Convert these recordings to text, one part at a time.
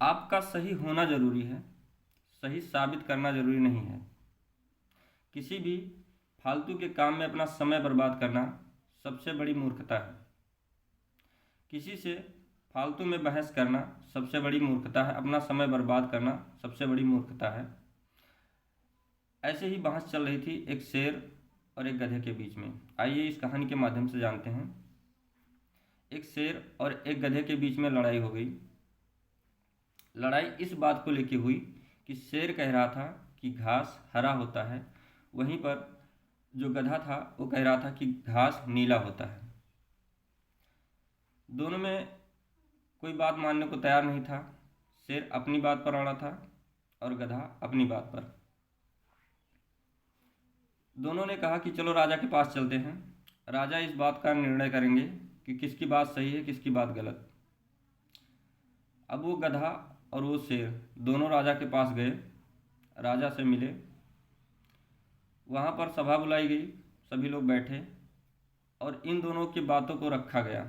आपका सही होना ज़रूरी है, सही साबित करना ज़रूरी नहीं है। किसी भी फालतू के काम में अपना समय बर्बाद करना सबसे बड़ी मूर्खता है। किसी से फालतू में बहस करना सबसे बड़ी मूर्खता है। अपना समय बर्बाद करना सबसे बड़ी मूर्खता है। ऐसे ही बहस चल रही थी एक शेर और एक गधे के बीच में। आइए इस कहानी के माध्यम से जानते हैं। एक शेर और एक गधे के बीच में लड़ाई हो गई। लड़ाई इस बात को लेकर हुई कि शेर कह रहा था कि घास हरा होता है, वहीं पर जो गधा था वो कह रहा था कि घास नीला होता है। दोनों में कोई बात मानने को तैयार नहीं था। शेर अपनी बात पर अड़ा था और गधा अपनी बात पर। दोनों ने कहा कि चलो राजा के पास चलते हैं, राजा इस बात का निर्णय करेंगे कि किसकी बात सही है किसकी बात गलत। अब वो गधा और वो शेर दोनों राजा के पास गए, राजा से मिले। वहाँ पर सभा बुलाई गई, सभी लोग बैठे और इन दोनों की बातों को रखा गया।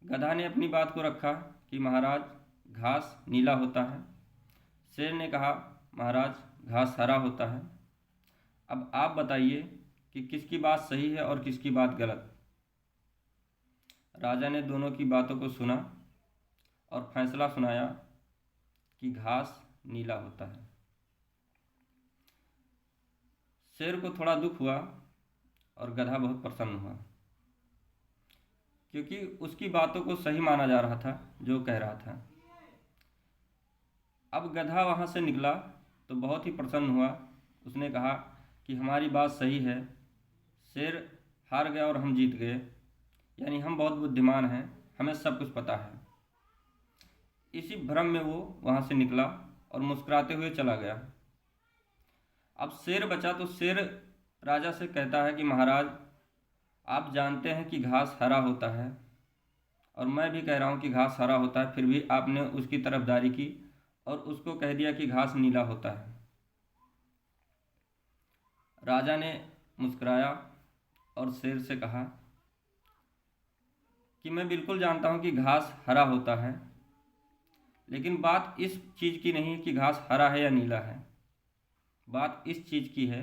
गधा ने अपनी बात को रखा कि महाराज घास नीला होता है। शेर ने कहा महाराज घास हरा होता है। अब आप बताइए कि किसकी बात सही है और किसकी बात गलत। राजा ने दोनों की बातों को सुना और फैसला सुनाया कि घास नीला होता है। शेर को थोड़ा दुख हुआ और गधा बहुत प्रसन्न हुआ, क्योंकि उसकी बातों को सही माना जा रहा था जो कह रहा था। अब गधा वहाँ से निकला तो बहुत ही प्रसन्न हुआ। उसने कहा कि हमारी बात सही है, शेर हार गया और हम जीत गए, यानी हम बहुत बुद्धिमान हैं, हमें सब कुछ पता है। इसी भ्रम में वो वहाँ से निकला और मुस्कुराते हुए चला गया। अब शेर बचा तो शेर राजा से कहता है कि महाराज आप जानते हैं कि घास हरा होता है और मैं भी कह रहा हूँ कि घास हरा होता है, फिर भी आपने उसकी तरफदारी की और उसको कह दिया कि घास नीला होता है। राजा ने मुस्कुराया और शेर से कहा कि मैं बिल्कुल जानता हूँ कि घास हरा होता है, लेकिन बात इस चीज़ की नहीं कि घास हरा है या नीला है। बात इस चीज़ की है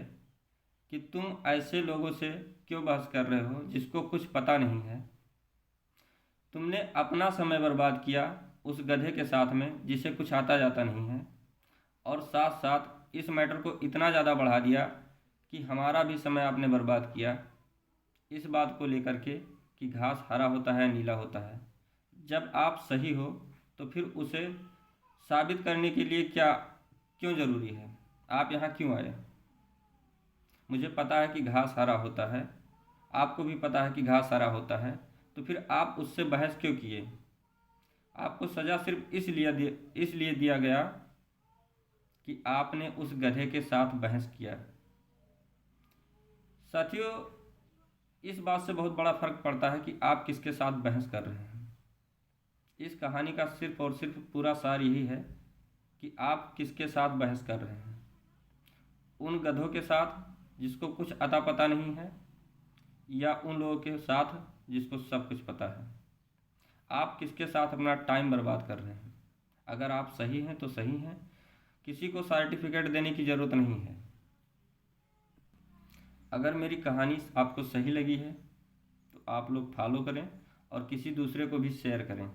कि तुम ऐसे लोगों से क्यों बहस कर रहे हो जिसको कुछ पता नहीं है। तुमने अपना समय बर्बाद किया उस गधे के साथ में जिसे कुछ आता जाता नहीं है, और साथ साथ इस मैटर को इतना ज़्यादा बढ़ा दिया कि हमारा भी समय आपने बर्बाद किया इस बात को लेकर के कि घास हरा होता है नीला होता है। जब आप सही हो तो फिर उसे साबित करने के लिए क्यों ज़रूरी है, आप यहाँ क्यों आए। मुझे पता है कि घास हरा होता है, आपको भी पता है कि घास हरा होता है, तो फिर आप उससे बहस क्यों किए। आपको सज़ा सिर्फ इसलिए दिया गया कि आपने उस गधे के साथ बहस किया। साथियों, इस बात से बहुत बड़ा फ़र्क पड़ता है कि आप किसके साथ बहस कर रहे हैं। इस कहानी का सिर्फ और सिर्फ पूरा सार यही है कि आप किसके साथ बहस कर रहे हैं। उन गधों के साथ जिसको कुछ अता पता नहीं है, या उन लोगों के साथ जिसको सब कुछ पता है। आप किसके साथ अपना टाइम बर्बाद कर रहे हैं। अगर आप सही हैं तो सही हैं, किसी को सर्टिफिकेट देने की ज़रूरत नहीं है। अगर मेरी कहानी आपको सही लगी है तो आप लोग फॉलो करें और किसी दूसरे को भी शेयर करें।